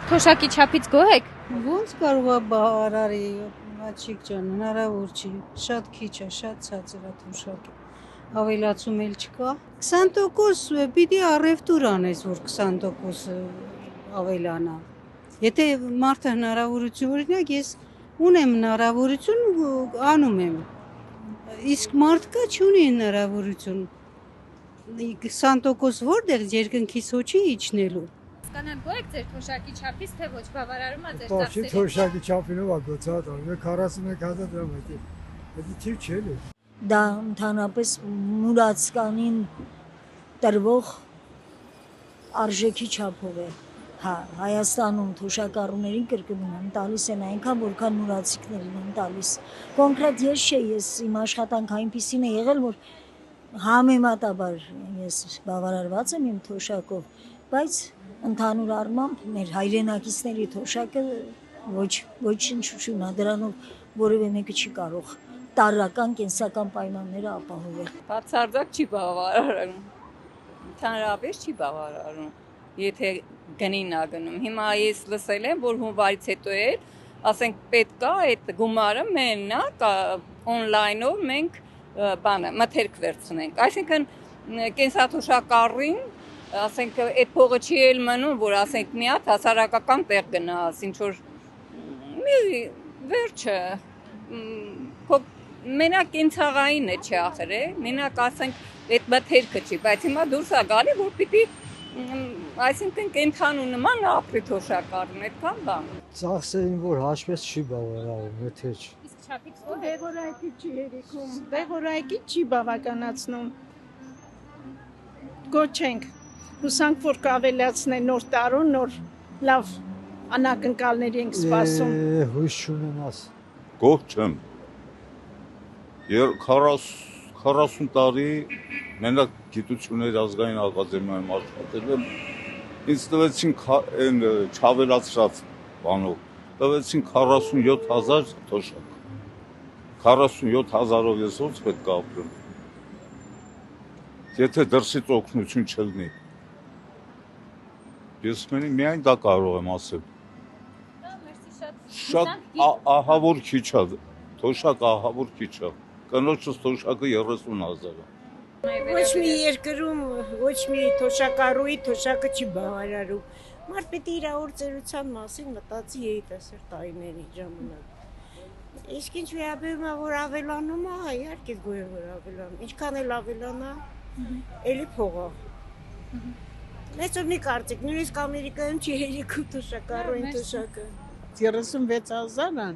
Թոշակի չափից գոհ եք։ Ոնց կարող է բավարարի Աչիկ ջան, հնարավոր չի, շատ քիչ է, շատ ցածր է թոշակը, ավելացում էլ չկա։ 20% պիտի առևտուր անես, որ 20% ավելանա։ Եթե մարդը հնարավորություն, օրինակ ես ունեմ հնարավորություն անում եմ, իսկ մարդկա չունի հնարավորություն 20% որտեղ երկնքից հոչի իջնելու։ Կանեմ գոհ եք ձեր թոշակի չափից, թե ոչ բավարարում է ձեր Բاشی ծախսերին։ թոշակի չափինով է գոցած, 41,000 դրամ է։ Դա թիվ չէ։ Դա ընդհանրապես մուրացկանին տրվող արժեքի չափով է։ Հա, Հայաստանում թոշակառուներին կրկնում եմ տալիս են այնքան, որքան մուրացիկներին են տալիս։ Կոնկրետ ես իմ աշխատանքը այնպիսին է եղել, որ համեմատաբար ես բավարարված եմ իմ թոշակով, բայց ընդհանուր առմամբ մեր հայրենակիցների թոշակը ոչինչ չունա, դրանով որևէ մեկը չի կարող տարրական կենսական պայմանները ապահովել։ Բացարձակ չի բավարարում, ընդհանրապես չի բավարարում, եթե գնին ա գնում։ Հիմա ես լսել եմ, որ հունվարից հետո էլ, ասենք պետք է այդ գումարը մենակ օնլայնով մենք մթերք վերցնենք, այսինքն կենսաթոշակառին ասենք այդ փողը չի էլ մնում, որ ասենք մի հատ հասարակական տեղ գնաս, ինչ որ մի վերջը մենակ կենցաղային է չի ախր է, մենակ ասենք այդ մթերքը չի, բայց հիմա դուրս է գալի, որ պիտի այսինքն կենթանու նման ապրի թոշակառն, այդքան բան։ Ծախսերին որ հաշվես չի բավարարում, եթե չի։ Իսկ չափից գոհ եք։ Դեղորայքի չի երիքում, դեղորայքի չի բավականացնում։ Գոչենք, հուսանք որ կավելացնեն նոր տարուն, նոր լավ անակնկալների ենք սպասում։ Հույս չունենաս։ Գոհ չեմ։ 40 տարի մենակ գիտությունների ազգային ակադեմիայում աշխատել եմ, ինձ տվեցին այն չավելացրած բանով, տվեցին 47,000 թոշակ, 47,000-ով ես ոնց պետք է ապրեմ, եթե դրսից օգնություն չլինի, ես միայն դա կարող եմ ասել, շատ ահավոր քիչ է, թոշակ ահավոր քիչ է, կնոջս թոշակը 30,000 է։ Ոչ մի երկրում, ոչ մի թոշակառուի թոշակը չի բավարարում։ Մարդ պետք է իր օրծերության մասին մտածի երիտասարդ տարիների ժամանակ։ Իսկ ինչ վերաբերում է որ ավելանում է, իհարկե գոհ եմ որ ավելանում։ Ինչքան էլ ավելանա, էլի փող է։ Այսօր մի կարծիք, նույնիսկ Ամերիկայում չի երիքում թոշակառուին թոշակը։ 36,000-ան,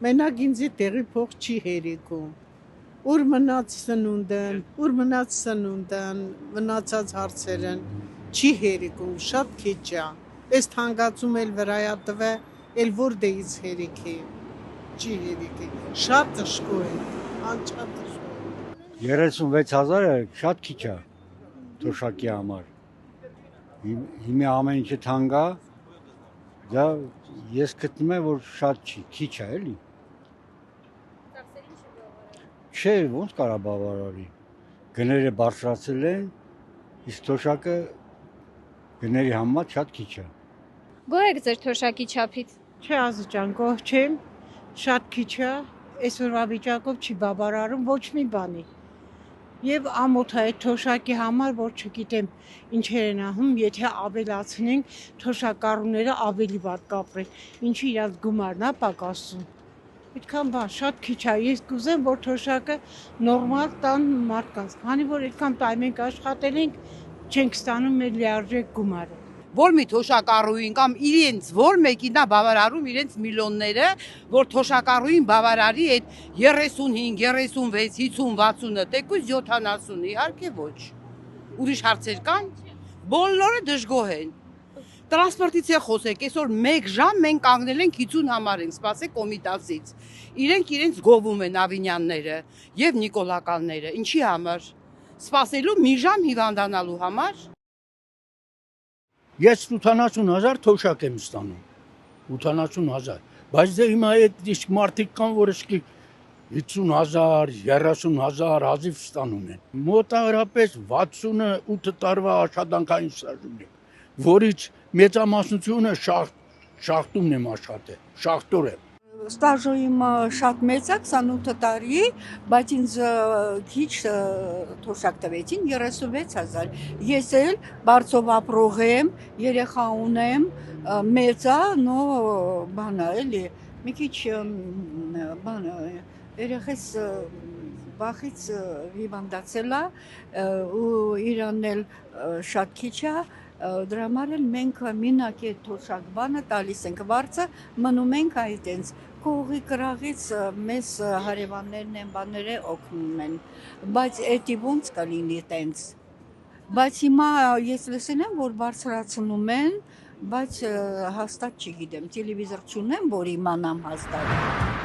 մենակ ինձի տեղի փող չի հերիքում։ Ուր մնաց սնունդն, մնացած հարցերն չի հերիքում, շատ քիչ է։ Այս թանկացում էլ վրայա տվե, էլ որտեղից հերիքի, չի հերիքի, շատ դժգոհ է, անչափ դժգոհ։ 36,000-ը շատ քիչ է թոշակի համար։ Հիմա ամեն ինչը թանկ է, դա ես գտնում եմ որ շատ չի, քիչ է էլի։ Չէ, ոնց կարա բավարարի։ Գները բարձրացել են, իսկ թոշակը գների համար շատ քիչ է։ Գոհ եք ձեր թոշակի չափից։ Չէ, Ազի ջան, գոհ չեմ, շատ քիչ է, այսօրվա վիճակով չի բավարարում ոչ մի բանի։ Եվ ամոթ է այդ թոշակի համար, որ չգիտեմ ինչեր են անում, եթե ավելացնենք թոշակառուները ավելի վատ կապրեն, ինչի իրաց գումարն է պակասում։ Այդքան բան շատ քիչ է, ես կուզեմ, որ թոշակը նորմալ տան մարդկանց, քանի որ այդքան տարի մենք աշխատել ենք, չենք ստանում մեր լիարժեք գումարը։ Որ մի թոշակառուին կամ իրենց որ մեկին դա բավարարում իրենց միլիոնները, որ թոշակառուին բավարարի այդ 35, 36, 50, 60-ը, տեկուզ 70, իհարկե ոչ։ Ուրիշ հարցեր կան, բոլորը դժգոհ են։ Տրանսպորտից է խոսեք, այսօր 1 ժամ մենք կանգնել ենք 50 համար ենք, սպասեք Կոմիտասից։ Իրենց գովում են Ավինյանները եւ Նիկոլականները, ինչի համար։ Սպասելու մի ժամ հիվանդանալու համար։ Ես 80,000 թոշակ եմ ստանում, 80,000, բայց դե հիմա այդ իսկ մարդիկ կան, որ իսկի 50,000, 30,000 հազիվ ստանում են։ Մոտավորապես 68 տարվա աշխատանքային ստաժ ունի, որից մեծամասնությունը շախտումն եմ աշխատել, շախտոր եմ։ Ստաժը իմ շատ մեծ է, 28 տարի, բայց ինձ քիչ թոշակ տվեցին 36,000։ Ես էլ բարձով ապրող եմ, երեխա ունեմ, մեծ է, նո բանա էլի, մի քիչ բանա երեխես վախից հիվանդացել է ու իրանն էլ շատ քիչ է, դրա համար էլ մենք մինակ այդ թոշակ բանը տալիս ենք վարձը, մնում ենք այդտենց կողի կրաղից մեզ հարևաններն են բաները օգնում են, բայց էդի ոնց կլինի տենց, բայց հիմա ես լսել եմ, որ բարձրացնում են, բայց հաստատ չգիտեմ, տելևիզոր չունեմ, որ իմանամ հաստատ։